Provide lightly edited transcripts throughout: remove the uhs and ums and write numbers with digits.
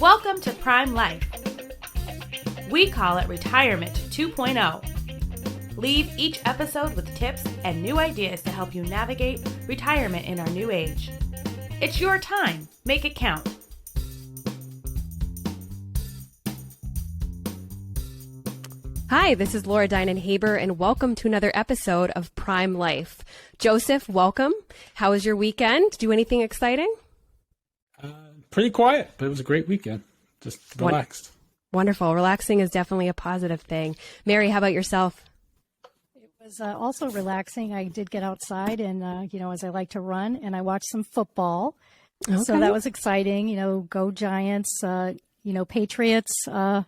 Welcome to Prime Life. We call it Retirement 2.0. Leave each episode with tips and new ideas to help you navigate retirement in our new age. It's your time. Make it count. Hi, this is Laura Dinan-Haber, and welcome to another episode of Prime Life. Joseph, welcome. How was your weekend? Do anything exciting? Pretty quiet, but it was a great weekend. Just relaxed. Wonderful. Relaxing is definitely a positive thing. Mary, how about yourself? It was also relaxing. I did get outside and, as I like to run, and I watched some football. Okay. So that was exciting. Go Giants, Patriots. You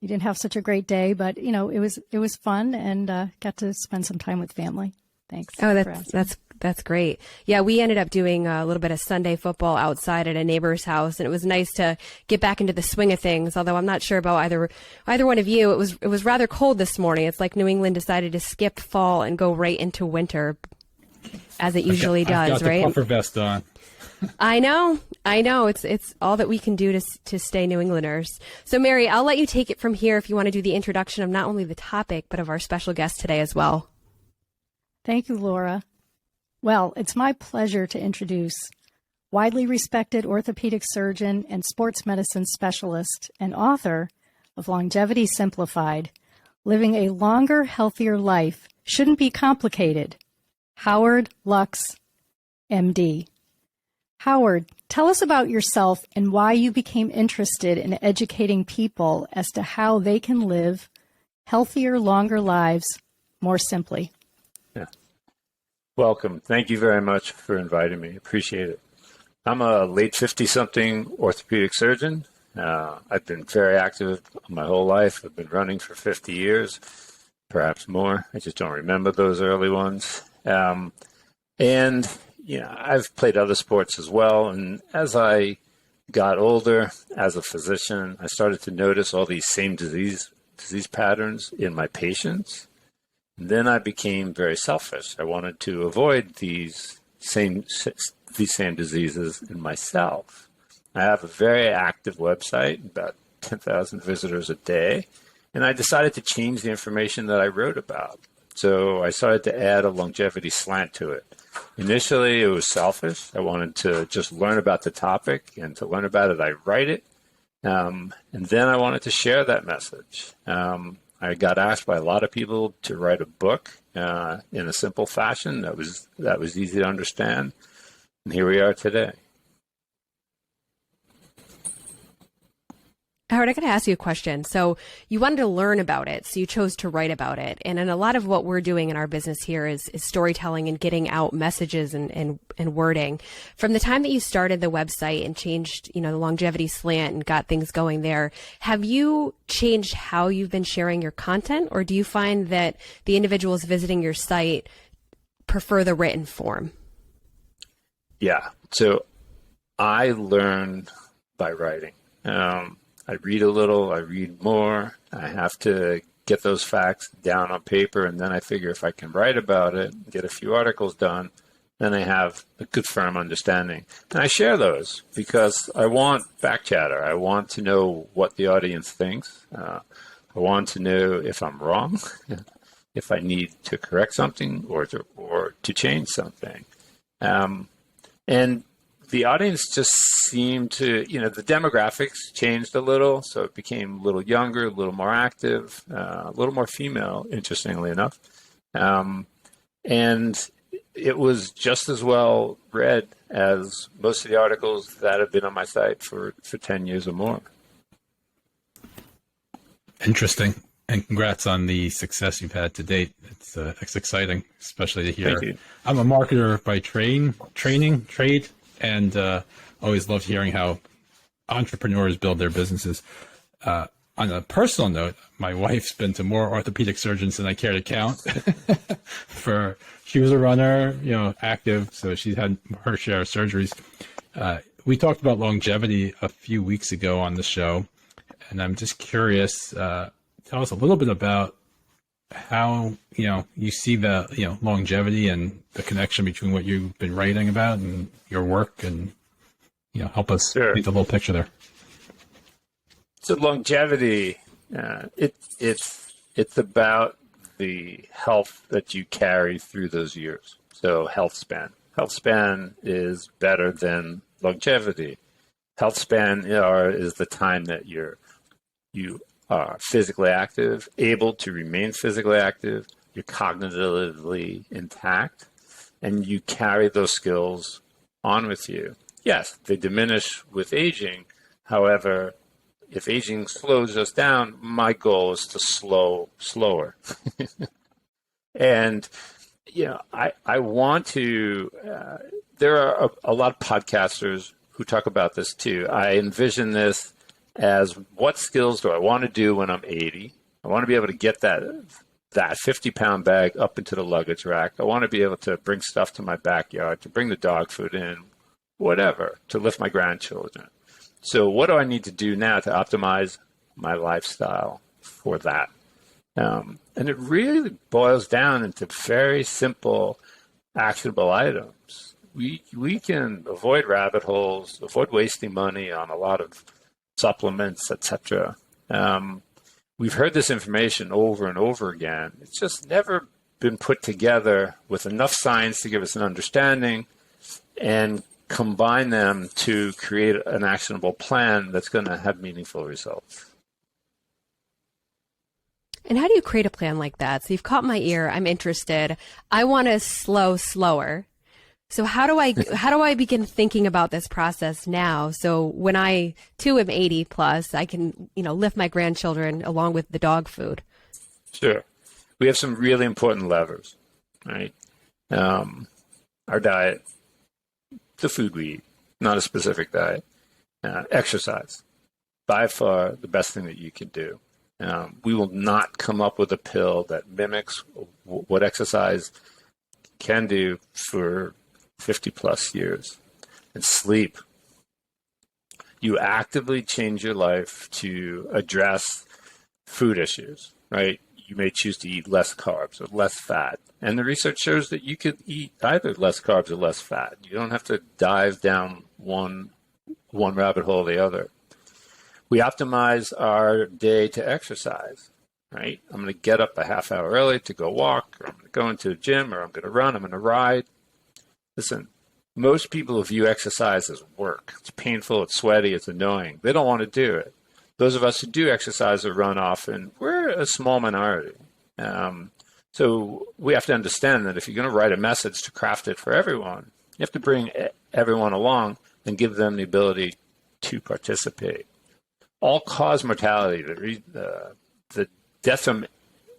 didn't have such a great day, but, it was fun and got to spend some time with family. Thanks. Oh, that's great. Yeah, we ended up doing a little bit of Sunday football outside at a neighbor's house, and it was nice to get back into the swing of things. Although I'm not sure about either one of you. It was rather cold this morning. It's like New England decided to skip fall and go right into winter, as it usually does, I've got right? The puffer vest on. I know. It's all that we can do to stay New Englanders. So, Mary, I'll let you take it from here if you want to do the introduction of not only the topic but of our special guest today as well. Thank you, Laura. Well, it's my pleasure to introduce widely respected orthopedic surgeon and sports medicine specialist and author of Longevity Simplified, Living a Longer, Healthier Life Shouldn't Be Complicated, Howard Lux, MD. Howard, tell us about yourself and why you became interested in educating people as to how they can live healthier, longer lives more simply. Welcome. Thank you very much for inviting me. Appreciate it. I'm a late 50-something orthopedic surgeon. I've been very active my whole life. I've been running for 50 years, perhaps more. I just don't remember those early ones. And I've played other sports as well. And as I got older as a physician, I started to notice all these same disease patterns in my patients. And then I became very selfish. I wanted to avoid these same diseases in myself. I have a very active website, about 10,000 visitors a day, and I decided to change the information that I wrote about. So I started to add a longevity slant to it. Initially, it was selfish. I wanted to just learn about the topic, and to learn about it, I write it. And then I wanted to share that message. I got asked by a lot of people to write a book in a simple fashion that was easy to understand, and here we are today. Howard, I got to ask you a question. So you wanted to learn about it, so you chose to write about it. And in a lot of what we're doing in our business here is storytelling and getting out messages and wording. From the time that you started the website and changed, the longevity slant and got things going there, have you changed how you've been sharing your content, or do you find that the individuals visiting your site prefer the written form? Yeah. So I learn by writing. I read a little, I read more. I have to get those facts down on paper, and then I figure if I can write about it, get a few articles done, then I have a good firm understanding. And I share those because I want fact chatter. I want to know what the audience thinks. I want to know if I'm wrong, if I need to correct something or to change something. And the audience just seemed to, the demographics changed a little, so it became a little younger, a little more active, a little more female, interestingly enough. And it was just as well read as most of the articles that have been on my site for 10 years or more. Interesting. And congrats on the success you've had to date. It's exciting, especially to hear. Thank you. I'm a marketer by trade, and always loved hearing how entrepreneurs build their businesses. On a personal note, my wife's been to more orthopedic surgeons than I care to count. She was a runner, active, so she's had her share of surgeries. We talked about longevity a few weeks ago on the show, and I'm just curious. Tell us a little bit about how you see the longevity and the connection between what you've been writing about and your work, and help us paint a little picture there. So longevity, it's about the health that you carry through those years. So health span. Health span is better than longevity. Health span is the time that you are physically active, able to remain physically active, you're cognitively intact, and you carry those skills on with you. Yes, they diminish with aging. However, if aging slows us down, my goal is to slower. And, I want to, there are a lot of podcasters who talk about this too. I envision this as, what skills do I want to do when I'm 80? I want to be able to get that 50-pound bag up into the luggage rack. I want to be able to bring stuff to my backyard, to bring the dog food in, whatever, to lift my grandchildren. So what do I need to do now to optimize my lifestyle for that? And it really boils down into very simple, actionable items. We can avoid rabbit holes, avoid wasting money on a lot of supplements, etc. We've heard this information over and over again. It's just never been put together with enough science to give us an understanding and combine them to create an actionable plan that's going to have meaningful results. And how do you create a plan like that? So you've caught my ear. I'm interested. I want to slower. So how do I begin thinking about this process now? So when I too am 80 plus, I can, lift my grandchildren along with the dog food. Sure. We have some really important levers, right? Our diet, the food we eat, not a specific diet. Exercise, by far the best thing that you can do. We will not come up with a pill that mimics what exercise can do for 50 plus years. And sleep. You actively change your life to address food issues, right? You may choose to eat less carbs or less fat. And the research shows that you could eat either less carbs or less fat. You don't have to dive down one rabbit hole or the other. We optimize our day to exercise, right? I'm going to get up a half hour early to go walk, or I'm going to go into a gym, or I'm going to run, I'm going to ride. Listen, most people view exercise as work. It's painful, it's sweaty, it's annoying. They don't want to do it. Those of us who do exercise or run often, we're a small minority. So we have to understand that if you're going to write a message to craft it for everyone, you have to bring everyone along and give them the ability to participate. All-cause mortality, the death from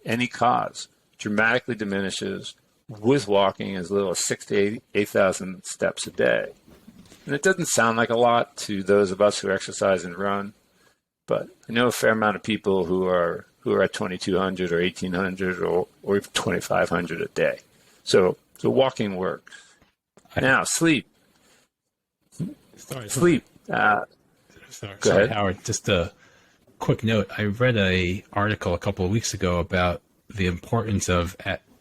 any cause, dramatically diminishes with walking as little as 6,000 to 8,000 steps a day. And it doesn't sound like a lot to those of us who exercise and run, but I know a fair amount of people who are at 2,200 or 1,800 or even 2,500 a day. So walking works. Now, sleep. Sleep. Sorry, Howard. Just a quick note. I read an article a couple of weeks ago about the importance of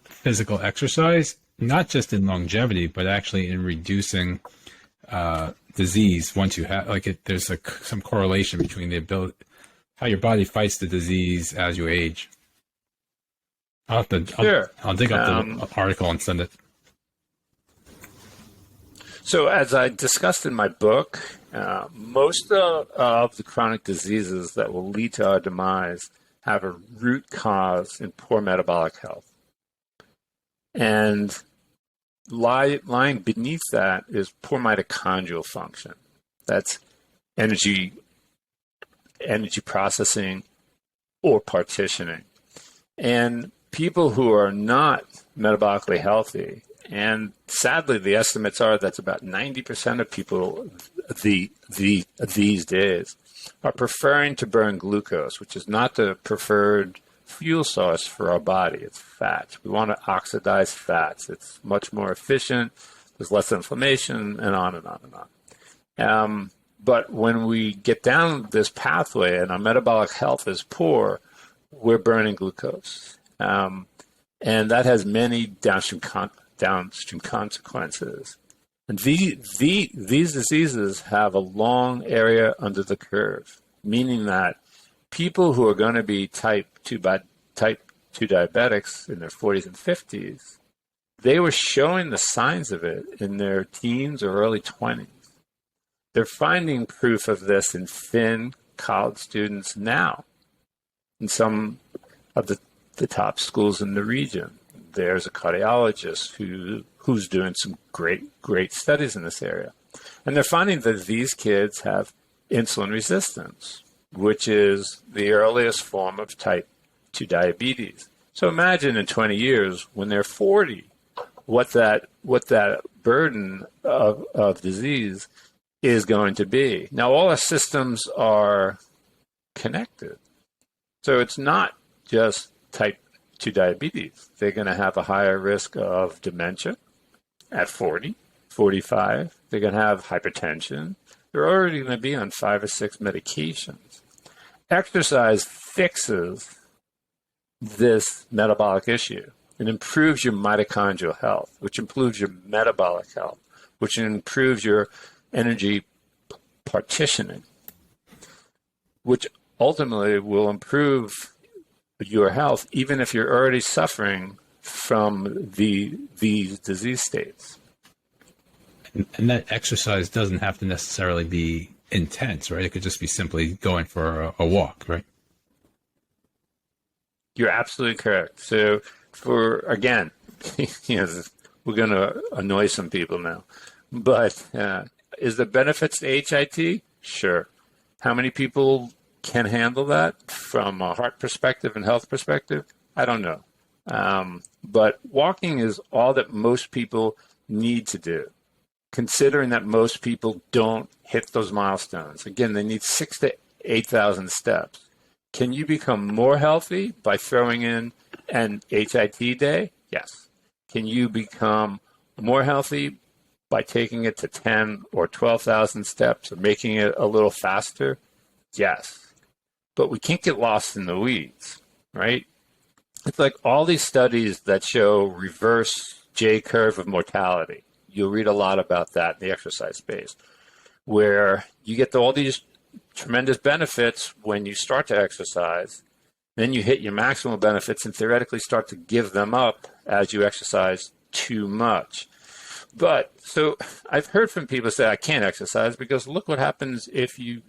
physical exercise, not just in longevity, but actually in reducing disease. Once you have, there's some correlation between the ability, how your body fights the disease as you age. I'll dig up the article and send it. So as I discussed in my book, most of the chronic diseases that will lead to our demise have a root cause in poor metabolic health. And lying beneath that is poor mitochondrial function. That's energy processing or partitioning. And people who are not metabolically healthy, and sadly the estimates are that's about 90% of people these days are preferring to burn glucose, which is not the preferred fuel source for our body. It's fat. We want to oxidize fats. It's much more efficient. There's less inflammation, and on and on and on. But when we get down this pathway and our metabolic health is poor, we're burning glucose. And that has many downstream consequences. And these diseases have a long area under the curve, meaning that people who are going to be type 2 diabetics in their 40s and 50s, they were showing the signs of it in their teens or early 20s. They're finding proof of this in thin college students now in some of the top schools in the region. There's a cardiologist who's doing some great studies in this area. And they're finding that these kids have insulin resistance, which is the earliest form of type 2 diabetes. So imagine in 20 years when they're 40, what that burden of disease is going to be. Now, all our systems are connected. So it's not just type 2 diabetes. They're going to have a higher risk of dementia at 40, 45. They're going to have hypertension. They're already going to be on 5 or 6 medications. Exercise fixes this metabolic issue. It improves your mitochondrial health, which improves your metabolic health, which improves your energy partitioning, which ultimately will improve your health, even if you're already suffering from these disease states. And that exercise doesn't have to necessarily be intense, right? It could just be simply going for a walk, right? You're absolutely correct. So again, we're going to annoy some people now, but is the benefits to HIT? Sure. How many people can handle that from a heart perspective and health perspective? I don't know. But walking is all that most people need to do, considering that most people don't hit those milestones. Again, they need 6,000 to 8,000 steps. Can you become more healthy by throwing in an HIT day? Yes. Can you become more healthy by taking it to 10 or 12,000 steps or making it a little faster? Yes. But we can't get lost in the weeds, right? It's like all these studies that show reverse J curve of mortality. You'll read a lot about that in the exercise space, where you get all these tremendous benefits when you start to exercise, then you hit your maximal benefits and theoretically start to give them up as you exercise too much. But so I've heard from people say, I can't exercise because look what happens if you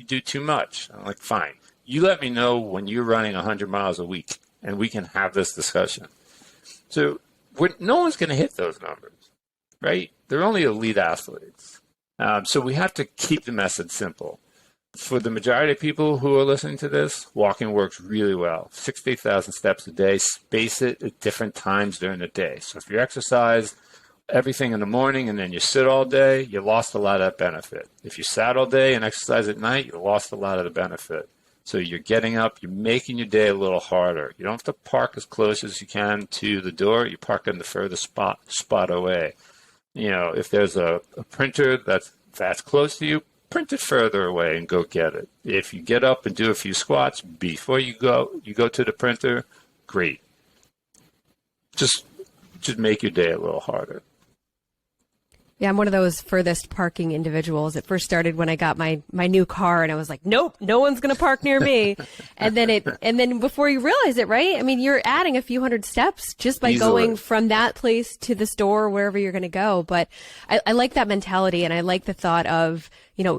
do too much. I'm like, fine. You let me know when you're running 100 miles a week and we can have this discussion. So no one's going to hit those numbers, right? They're only elite athletes. So we have to keep the message simple. For the majority of people who are listening to this, walking works really well. 60,000 steps a day, space it at different times during the day. So if you exercise everything in the morning and then you sit all day, you lost a lot of that benefit. If you sat all day and exercise at night, you lost a lot of the benefit. So you're getting up, you're making your day a little harder. You don't have to park as close as you can to the door. You park in the furthest spot away. If there's a printer that's close to you, print it further away and go get it. If you get up and do a few squats before you go to the printer, great. Just make your day a little harder. Yeah, I'm one of those furthest parking individuals. It first started when I got my new car, and I was like, nope, no one's going to park near me. and then before you realize it, right? I mean, you're adding a few hundred steps just by going from that place to the store or wherever you're going to go. But I like that mentality, and I like the thought of,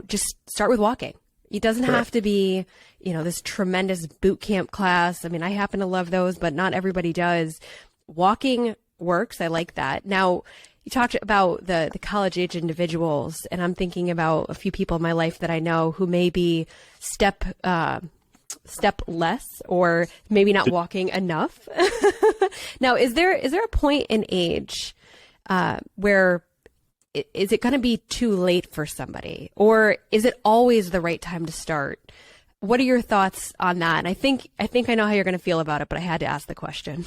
just start with walking. It doesn't have to be, this tremendous boot camp class. I mean, I happen to love those, but not everybody does. Walking works. I like that. Now, you talked about the college age individuals, and I'm thinking about a few people in my life that I know who may be step less or maybe not walking enough. Now, is there a point in age where is it going to be too late for somebody, or is it always the right time to start? What are your thoughts on that? And I think I know how you're going to feel about it, but I had to ask the question.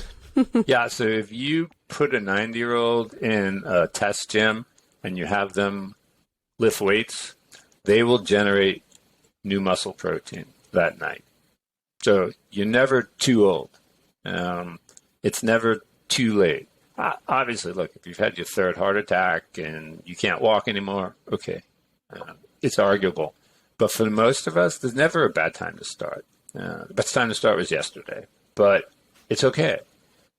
Yeah, so if you put a 90-year-old in a test gym and you have them lift weights, they will generate new muscle protein that night. So you're never too old. It's never too late. Obviously, look, if you've had your third heart attack and you can't walk anymore, okay, it's arguable. But for most of us, there's never a bad time to start. The best time to start was yesterday, but it's okay.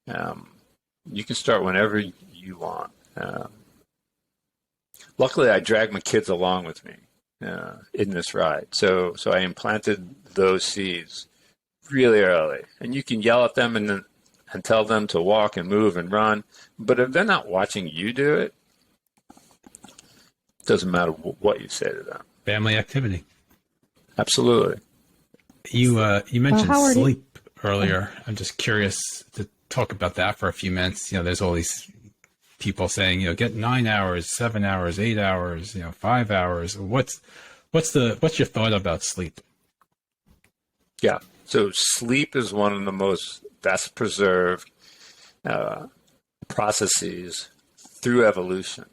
You can start whenever you want. Luckily, I dragged my kids along with me in this ride. So I implanted those seeds really early. And you can yell at them and tell them to walk and move and run. But if they're not watching you do it, it doesn't matter what you say to them. Family activity. Absolutely. You mentioned Howard, sleep earlier. I'm just curious to talk about that for a few minutes. There's all these people saying, get 9 hours, 7 hours, 8 hours, 5 hours. What's your thought about sleep? Yeah. So sleep is one of the most best preserved processes through evolution.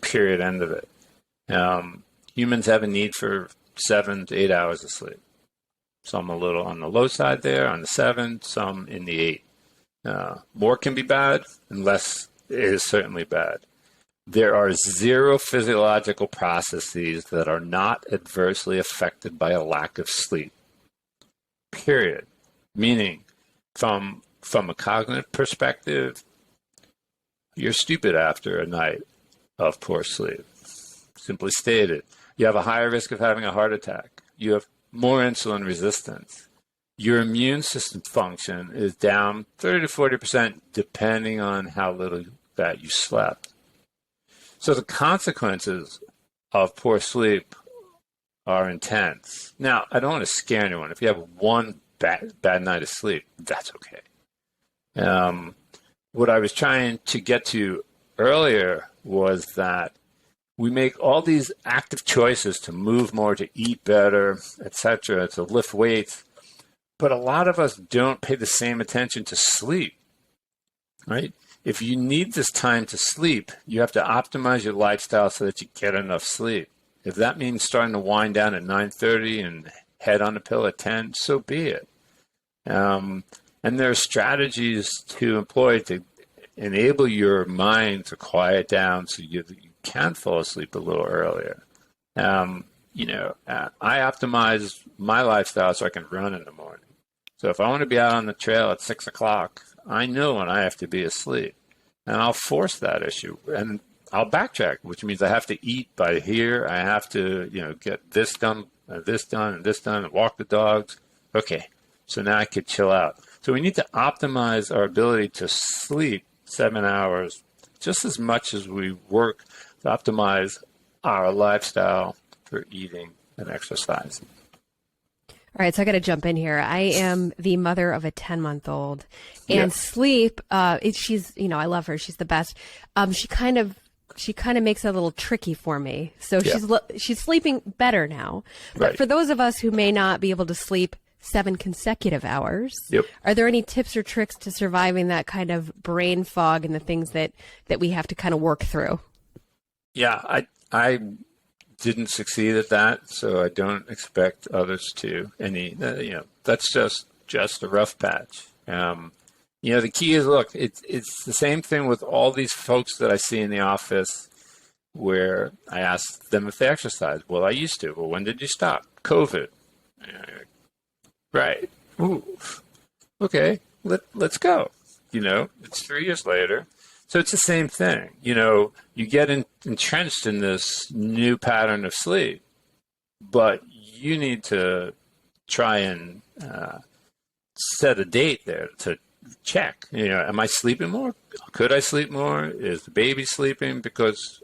Period. End of it. Humans have a need for 7 to 8 hours of sleep. Some a little on the low side there, on the 7, some in the 8. More can be bad, and less is certainly bad. There are 0 physiological processes that are not adversely affected by a lack of sleep. Period. Meaning, from a cognitive perspective, you're stupid after a night of poor sleep. Simply stated, you have a higher risk of having a heart attack. You have more insulin resistance. Your immune system function is down 30 to 40% depending on how little that you slept. So the consequences of poor sleep are intense. Now, I don't want to scare anyone. If you have one bad night of sleep, that's okay. What I was trying to get to earlier was that we make all these active choices to move more, to eat better, etc., to lift weights, but a lot of us don't pay the same attention to sleep, right? If you need this time to sleep, you have to optimize your lifestyle so that you get enough sleep. If that means starting to wind down at 9:30 and head on a pill at 10, so be it. And there are strategies to employ to enable your mind to quiet down so you can fall asleep a little earlier. I optimize my lifestyle so I can run in the morning. So if I want to be out on the trail at 6 o'clock, I know when I have to be asleep. And I'll force that issue. And I'll backtrack, which means I have to eat by here. I have to, get this done, and this done, and this done, and walk the dogs. Okay, so now I could chill out. So we need to optimize our ability to sleep 7 hours just as much as we work to optimize our lifestyle for eating and exercising. All right, so I got to jump in here. I am the mother of a 10-month-old, and sleep. She's, I love her. She's the best. She kind of makes it a little tricky for me. So she's sleeping better now. But for those of us who may not be able to sleep 7 consecutive hours, are there any tips or tricks to surviving that kind of brain fog and the things that we have to kind of work through? Yeah, I didn't succeed at that, so I don't expect others to. That's just a rough patch. The key is, look, it's the same thing with all these folks that I see in the office where I ask them if they exercise. Well, I used to. Well, when did you stop? COVID. Right. Ooh. Okay, let's go. It's 3 years later. So it's the same thing. You get entrenched in this new pattern of sleep, but you need to try and set a date there to check. Am I sleeping more? Could I sleep more? Is the baby sleeping? Because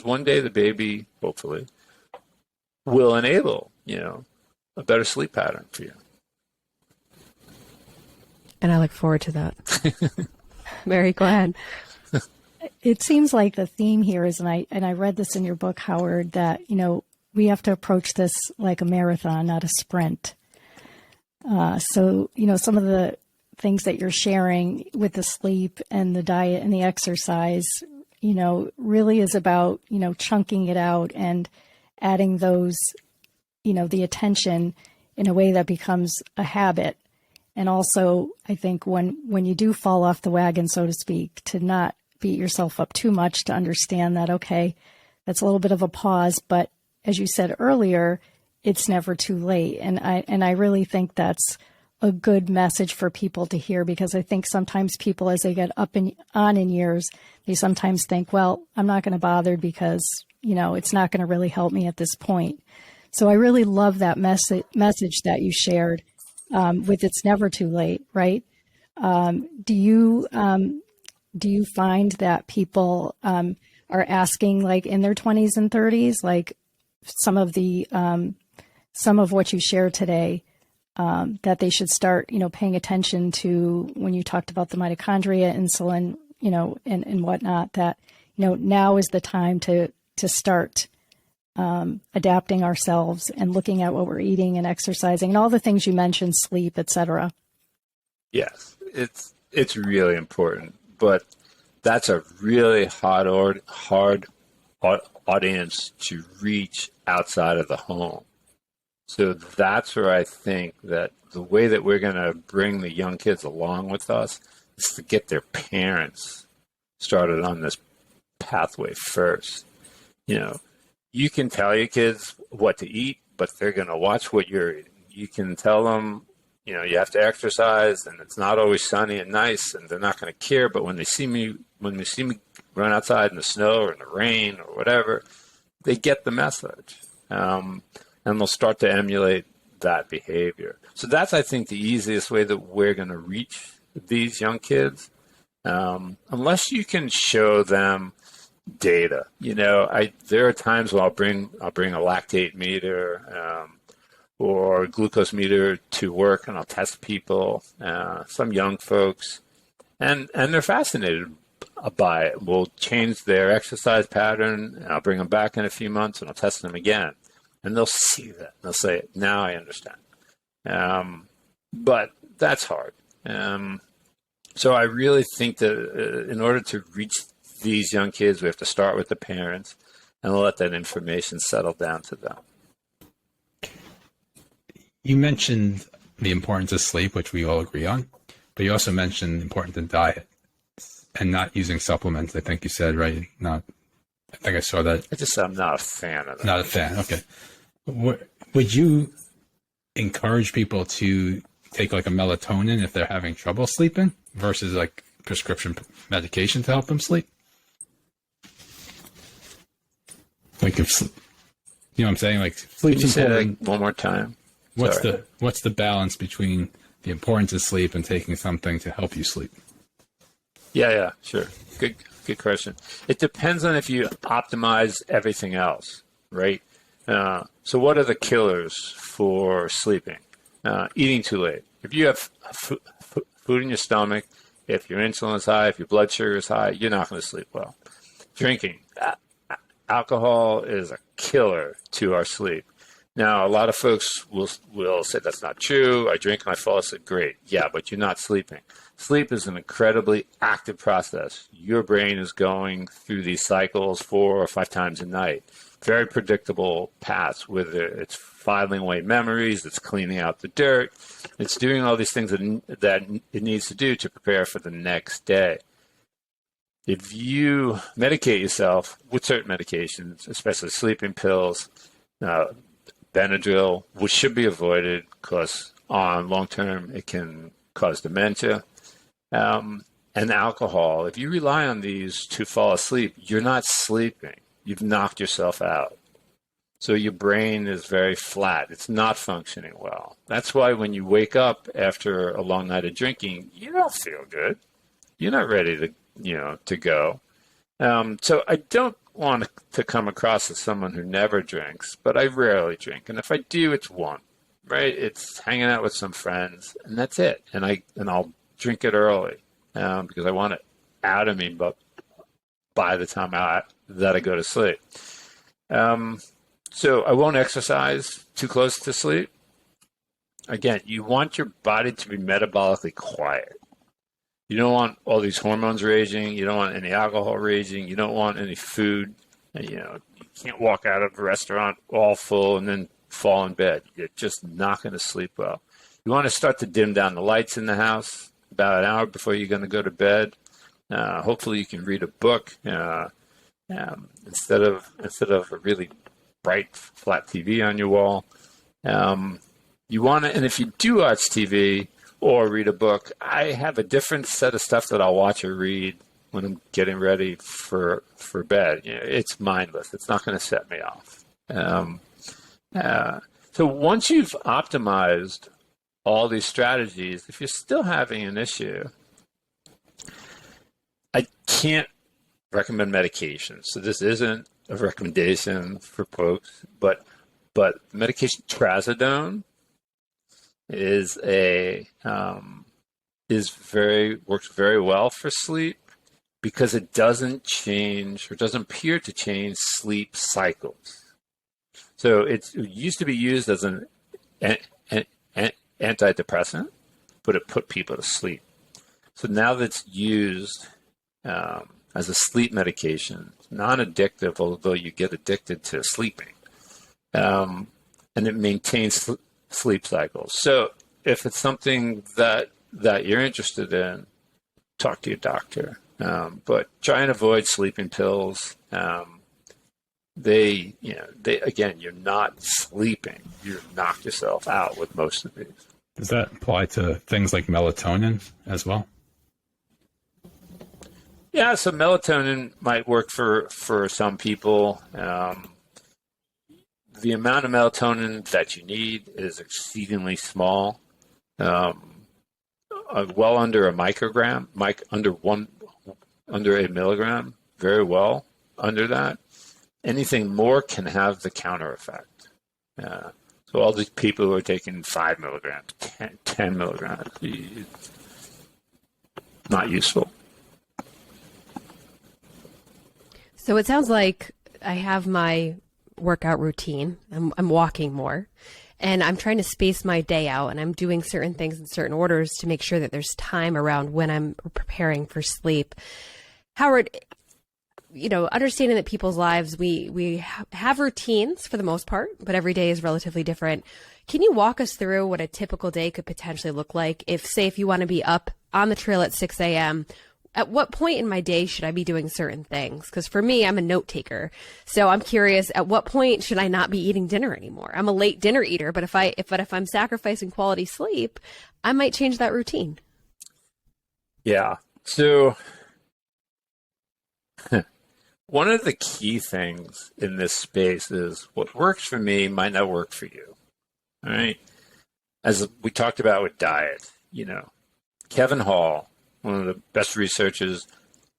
one day the baby, hopefully, will enable, a better sleep pattern for you. And I look forward to that. Mary, go ahead. It seems like the theme here is, and I read this in your book, Howard, that, we have to approach this like a marathon, not a sprint. So, some of the things that you're sharing with the sleep and the diet and the exercise, really is about, chunking it out and adding those, the attention in a way that becomes a habit. And also, I think when you do fall off the wagon, so to speak, to not beat yourself up too much, to understand that, okay, that's a little bit of a pause. But as you said earlier, it's never too late. And I really think that's a good message for people to hear, because I think sometimes people, as they get up and on in years, they sometimes think, well, I'm not going to bother because, it's not going to really help me at this point. So I really love that message that you shared with it's never too late, right? Do you find that people are asking, like in their 20s and 30s, like some of what you shared today, that they should start, paying attention to when you talked about the mitochondria, insulin, and whatnot, that, now is the time to start adapting ourselves and looking at what we're eating and exercising and all the things you mentioned, sleep, etc. Yes, it's really important, but that's a really hard audience to reach outside of the home. So that's where I think that the way that we're going to bring the young kids along with us is to get their parents started on this pathway first. You can tell your kids what to eat, but they're going to watch what you're eating. You can tell them, you have to exercise, and it's not always sunny and nice, and they're not going to care. But when they see me run outside in the snow or in the rain or whatever, they get the message, and they'll start to emulate that behavior. So that's, I think, the easiest way that we're going to reach these young kids, unless you can show them data. There are times when I'll bring a lactate meter or glucose meter to work, and I'll test people, some young folks, and they're fascinated by it. We'll change their exercise pattern, and I'll bring them back in a few months, and I'll test them again, and they'll see that. They'll say, "Now I understand." But that's hard. So I really think that in order to reach these young kids, we have to start with the parents and let that information settle down to them. You mentioned the importance of sleep, which we all agree on, but you also mentioned the importance of diet and not using supplements. I think you said, right? I think I saw that. I'm not a fan of that. Not a fan. Okay. Would you encourage people to take like a melatonin if they're having trouble sleeping versus like prescription medication to help them sleep? Like if, what I'm saying? Like sleep's important. Can you say that one more time? What's the balance between the importance of sleep and taking something to help you sleep? Yeah, sure. Good question. It depends on if you optimize everything else, right? So what are the killers for sleeping? Eating too late. If you have food in your stomach, if your insulin is high, if your blood sugar is high, you're not going to sleep well. Drinking. Alcohol is a killer to our sleep. Now, a lot of folks will say that's not true. I drink and I fall asleep. Great. Yeah, but you're not sleeping. Sleep is an incredibly active process. Your brain is going through these cycles 4 or 5 times a night. Very predictable paths, whether it's filing away memories, it's cleaning out the dirt, it's doing all these things that it needs to do to prepare for the next day. If you medicate yourself with certain medications, especially sleeping pills, Benadryl, which should be avoided because on long term it can cause dementia, and alcohol, if you rely on these to fall asleep, you're not sleeping. You've knocked yourself out. So your brain is very flat. It's not functioning well. That's why when you wake up after a long night of drinking, you don't feel good. You're not ready to go. So I don't want to come across as someone who never drinks, but I rarely drink. And if I do, it's one, right? It's hanging out with some friends, and that's it. And I'll drink it early because I want it out of me, but by the time that I go to sleep. So I won't exercise too close to sleep. Again, you want your body to be metabolically quiet. You don't want all these hormones raging. You don't want any alcohol raging. You don't want any food. You can't walk out of a restaurant all full and then fall in bed. You're just not going to sleep well. You want to start to dim down the lights in the house about an hour before you're going to go to bed. Hopefully you can read a book instead of a really bright flat TV on your wall. You want to, and if you do watch TV or read a book, I have a different set of stuff that I'll watch or read when I'm getting ready for bed. It's mindless. It's not going to set me off. So once you've optimized all these strategies, if you're still having an issue, I can't recommend medication. So this isn't a recommendation for folks, but medication trazodone is works very well for sleep because it doesn't change or doesn't appear to change sleep cycles. So it used to be used as an antidepressant, but it put people to sleep. So now that's used as a sleep medication, non-addictive, although you get addicted to sleeping, and it maintains sleep cycles. So if it's something that you're interested in, talk to your doctor. But try and avoid sleeping pills. Again, you're not sleeping. You knock yourself out with most of these. Does that apply to things like melatonin as well? Yeah, so melatonin might work for some people. The amount of melatonin that you need is exceedingly small, well under a microgram, under a milligram, very well under that. Anything more can have the counter effect. So all these people who are taking 5 milligrams, 10 milligrams, it's not useful. So it sounds like I have my workout routine. I'm walking more, and I'm trying to space my day out, and I'm doing certain things in certain orders to make sure that there's time around when I'm preparing for sleep. Howard, understanding that people's lives, we have routines for the most part, but every day is relatively different. Can you walk us through what a typical day could potentially look like? If you want to be up on the trail at 6 a.m., at what point in my day should I be doing certain things? Because for me, I'm a note taker. So I'm curious, at what point should I not be eating dinner anymore? I'm a late dinner eater, but if I'm sacrificing quality sleep, I might change that routine. Yeah. So one of the key things in this space is what works for me might not work for you. All right. As we talked about with diet, Kevin Hall, one of the best researchers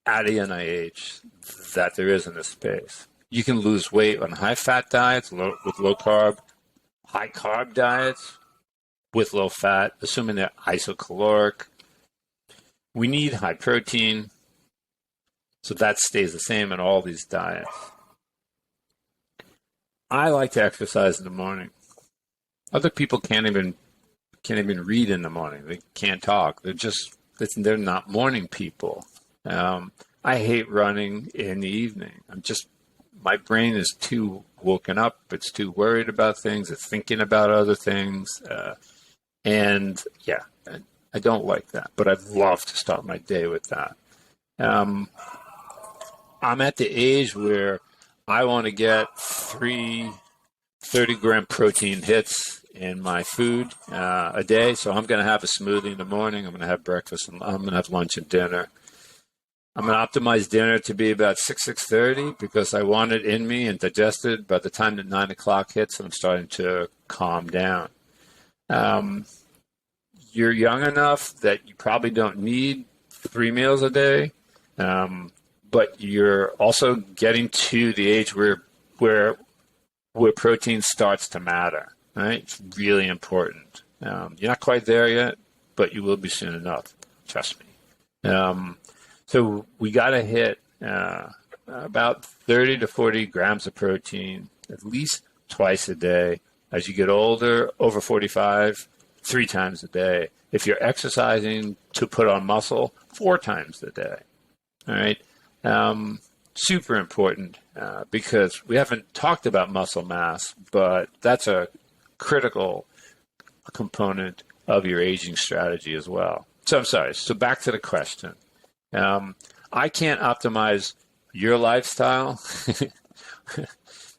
at the NIH that there is in this space. You can lose weight on high-fat diets with low carb, high-carb diets with low fat, assuming they're isocaloric. We need high protein, so that stays the same in all these diets. I like to exercise in the morning. Other people can't even read in the morning. They can't talk. They're not morning people. I hate running in the evening. My brain is too woken up. It's too worried about things. It's thinking about other things. I don't like that, but I'd love to start my day with that. I'm at the age where I want to get 3 30-gram protein hits in my food a day. So I'm going to have a smoothie in the morning. I'm going to have breakfast, and I'm going to have lunch and dinner. I'm going to optimize dinner to be about 6:30 because I want it in me and digested by the time that 9 o'clock hits and I'm starting to calm down. You're young enough that you probably don't need 3 meals a day, but you're also getting to the age where protein starts to matter. Right? It's really important. You're not quite there yet, but you will be soon enough. Trust me. So we got to hit about 30 to 40 grams of protein at least twice a day. As you get older, over 45, 3 times a day. If you're exercising to put on muscle, 4 times a day. All right. Super important because we haven't talked about muscle mass, but that's a critical component of your aging strategy as well. So I'm sorry. So back to the question. I can't optimize your lifestyle,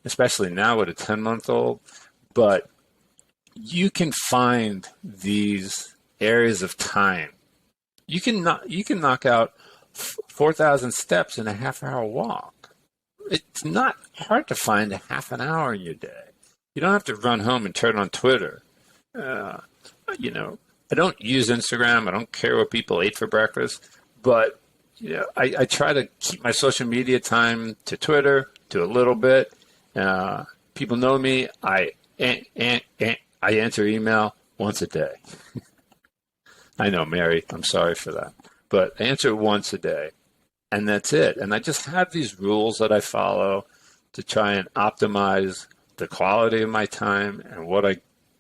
especially now with a 10-month-old, but you can find these areas of time. You can knock out 4,000 steps in a half-hour walk. It's not hard to find a half an hour in your day. You don't have to run home and turn on Twitter. I don't use Instagram. I don't care what people ate for breakfast. But I try to keep my social media time to Twitter, to a little bit. People know me. I answer email once a day. I know, Mary, I'm sorry for that. But I answer it once a day, and that's it. And I just have these rules that I follow to try and optimize the quality of my time and what I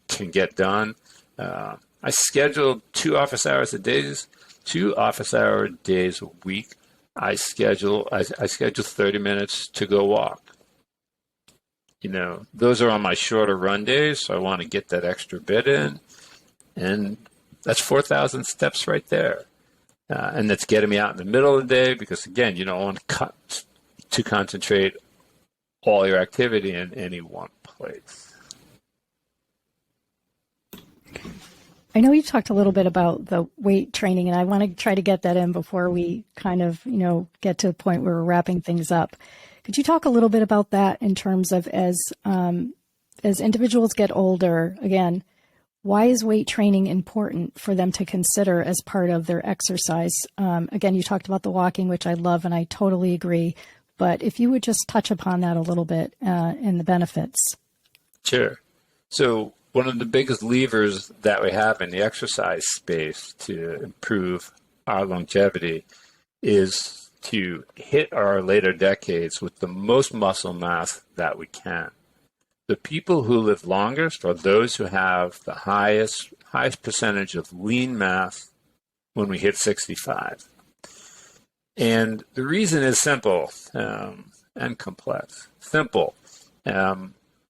can get done. I schedule 2 office hour days a week. I schedule 30 minutes to go walk. Those are on my shorter run days, so I want to get that extra bit in. And that's 4,000 steps right there. And that's getting me out in the middle of the day because, again, you don't want to concentrate all your activity in any one place. I know you talked a little bit about the weight training, and I want to try to get that in before we kind of, get to the point where we're wrapping things up. Could you talk a little bit about that in terms of as individuals get older, again, why is weight training important for them to consider as part of their exercise? Again, you talked about the walking, which I love, and I totally agree. But if you would just touch upon that a little bit and the benefits. Sure. So one of the biggest levers that we have in the exercise space to improve our longevity is to hit our later decades with the most muscle mass that we can. The people who live longest are those who have the highest percentage of lean mass when we hit 65. And the reason is simple and complex. Simple.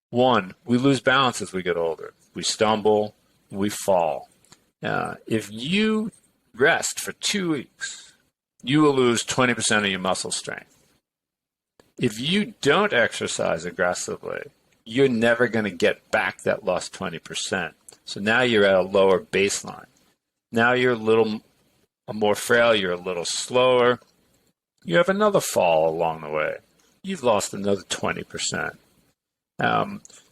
One, we lose balance as we get older. We stumble, we fall. If you rest for 2 weeks, you will lose 20% of your muscle strength. If you don't exercise aggressively, you're never going to get back that lost 20%. So now you're at a lower baseline. Now you're a little more frail, you're a little slower. You have another fall along the way. You've lost another 20%.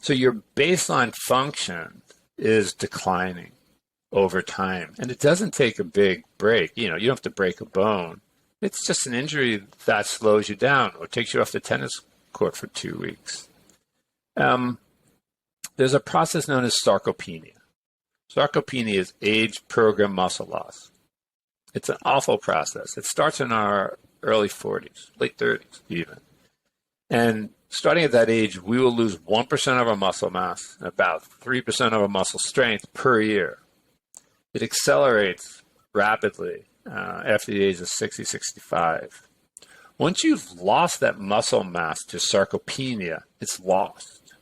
So your baseline function is declining over time. And it doesn't take a big break. You don't have to break a bone. It's just an injury that slows you down or takes you off the tennis court for 2 weeks. There's a process known as sarcopenia. Sarcopenia is age-programmed muscle loss. It's an awful process. It starts in our early 40s, late 30s even. And starting at that age, we will lose 1% of our muscle mass and about 3% of our muscle strength per year. It accelerates rapidly after the age of 60, 65. Once you've lost that muscle mass to sarcopenia, it's lost.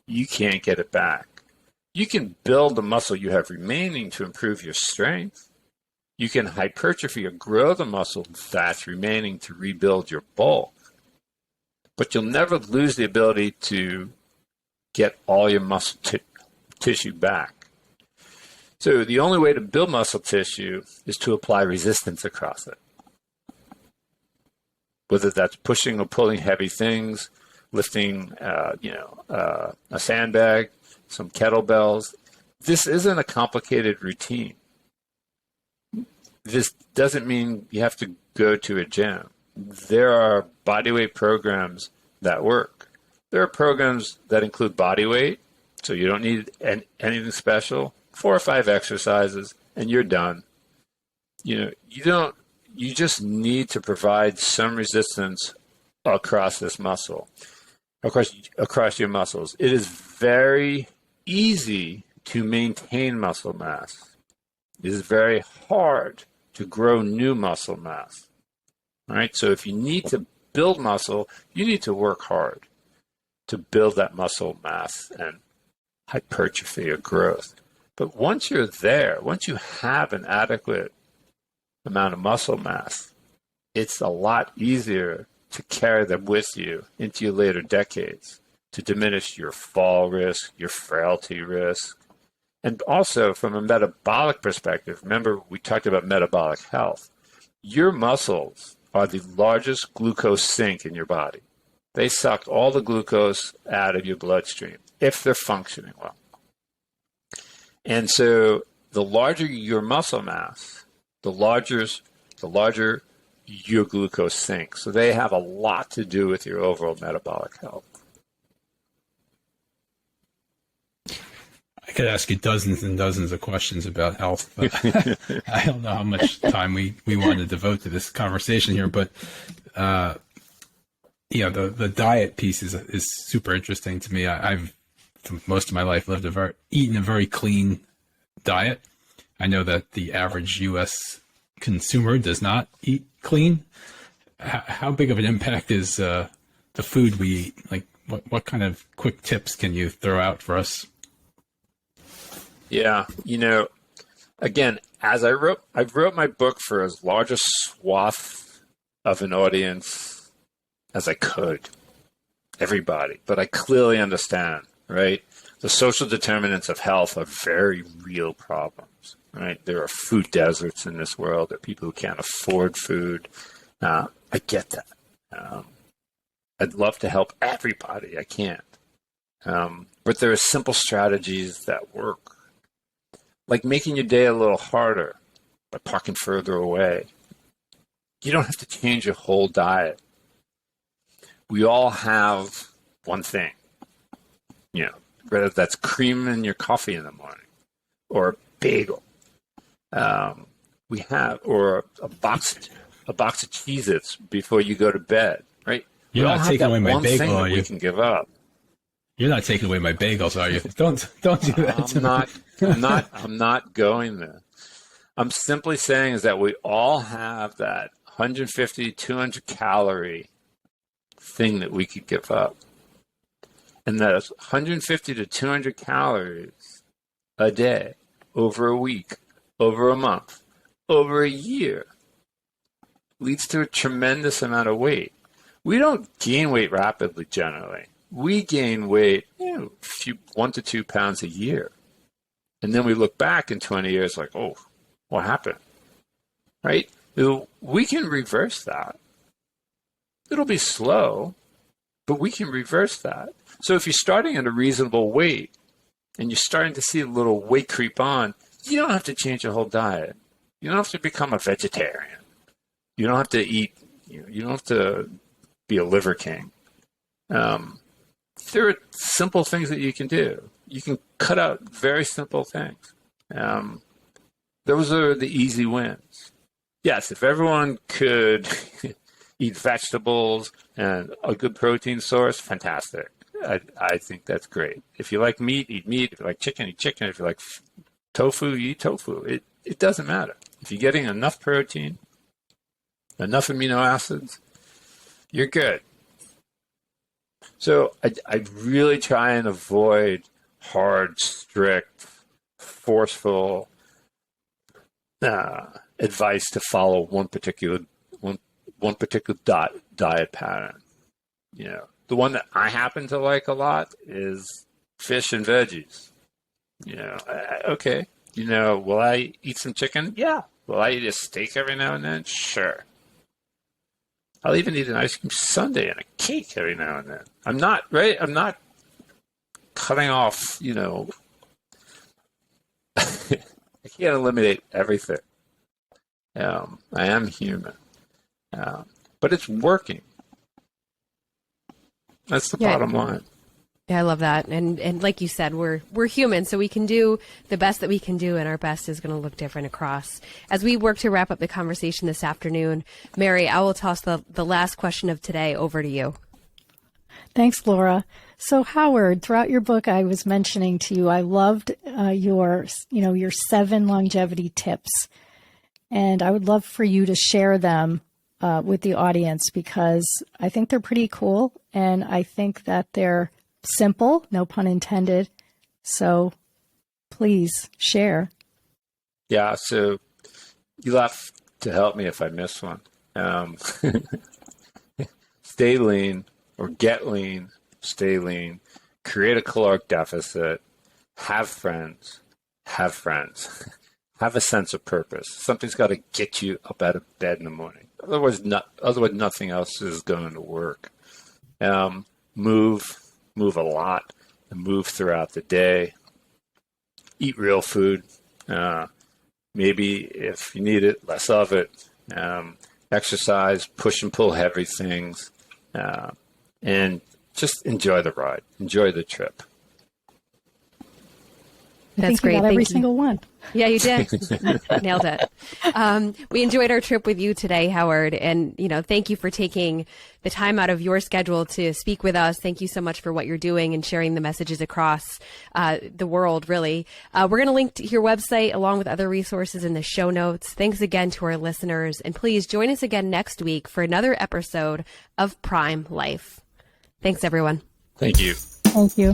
You can't get it back. You can build the muscle you have remaining to improve your strength. You can hypertrophy or grow the muscle that's remaining to rebuild your bulk. But you'll never lose the ability to get all your muscle tissue back. So the only way to build muscle tissue is to apply resistance across it. Whether that's pushing or pulling heavy things, lifting, a sandbag, some kettlebells. This isn't a complicated routine. This doesn't mean you have to go to a gym. There are bodyweight programs that work. There are programs that include bodyweight, so you don't need anything special. 4 or 5 exercises, and you're done. You just need to provide some resistance across this muscle, across your muscles. It is very easy to maintain muscle mass. It is very hard to grow new muscle mass. All right, so if you need to build muscle, you need to work hard to build that muscle mass and hypertrophy or growth. But once you're there, once you have an adequate amount of muscle mass, it's a lot easier to carry them with you into your later decades to diminish your fall risk, your frailty risk, And also from a metabolic perspective, remember we talked about metabolic health. Your muscles are the largest glucose sink in your body. They suck all the glucose out of your bloodstream if they're functioning well. And so the larger your muscle mass, the larger your glucose sink. So they have a lot to do with your overall metabolic health. I could ask you dozens and dozens of questions about health, but I don't know how much time we want to devote to this conversation here. But the diet piece is super interesting to me. I've for most of my life eaten a very clean diet. I know that the average U.S. consumer does not eat clean. How big of an impact is the food we eat? Like, what kind of quick tips can you throw out for us? Yeah, again, as I wrote my book for as large a swath of an audience as I could, everybody. But I clearly understand, right? The social determinants of health are very real problems, right? There are food deserts in this world. There are people who can't afford food. I get that. I'd love to help everybody. I can't. But there are simple strategies that work. Like making your day a little harder by parking further away. You don't have to change your whole diet. We all have one thing, whether that's cream in your coffee in the morning or a bagel. Or a box of Cheez-Its before you go to bed, right? You're not taking away my bagel, are you? We can give up. You're not taking away my bagels, are you? Don't do that. I'm not going there. I'm simply saying is that we all have that 150, 200 calorie thing that we could give up. And that's 150 to 200 calories a day, over a week, over a month, over a year, leads to a tremendous amount of weight. We don't gain weight rapidly generally. We gain weight 1 to 2 pounds a year. And then we look back in 20 years like, oh, what happened? Right? We can reverse that. It'll be slow, but we can reverse that. So if you're starting at a reasonable weight and you're starting to see a little weight creep on, you don't have to change your whole diet. You don't have to become a vegetarian. You don't have to eat, you don't have to be a liver king. There are simple things that you can do. You can cut out very simple things. Those are the easy wins. Yes, if everyone could eat vegetables and a good protein source, fantastic. I think that's great. If you like meat, eat meat. If you like chicken, eat chicken. If you like tofu, you eat tofu. It doesn't matter. If you're getting enough protein, enough amino acids, you're good. So I really try and avoid hard, strict, forceful advice to follow one particular diet pattern. The one that I happen to like a lot is fish and veggies. Okay. Will I eat some chicken? Yeah. Will I eat a steak every now and then? Sure. I'll even eat an ice cream sundae and a cake every now and then. I'm not cutting off, I can't eliminate everything. I am human. But it's working. That's the bottom line. Yeah, I love that. And like you said, we're human, so we can do the best that we can do, and our best is going to look different across. As we work to wrap up the conversation this afternoon, Mary, I will toss the last question of today over to you. Thanks, Laura. So Howard, throughout your book, I was mentioning to you, I loved your 7 longevity tips, and I would love for you to share them with the audience because I think they're pretty cool, and I think that they're simple, no pun intended. So please share. Yeah, so you'll have to help me if I miss one. Stay lean or get lean, stay lean, create a caloric deficit, have friends, have friends, have a sense of purpose. Something's got to get you up out of bed in the morning. Otherwise, nothing else is going to work. Move a lot, and move throughout the day. Eat real food. Maybe if you need it, less of it. Exercise, push and pull heavy things, and just enjoy the ride, enjoy the trip. That's great. You got every single one. Yeah, you did. Nailed it. We enjoyed our trip with you today, Howard. And, thank you for taking the time out of your schedule to speak with us. Thank you so much for what you're doing and sharing the messages across the world, really. We're going to link to your website along with other resources in the show notes. Thanks again to our listeners. And please join us again next week for another episode of Prime Life. Thanks, everyone. Thank you. Thank you.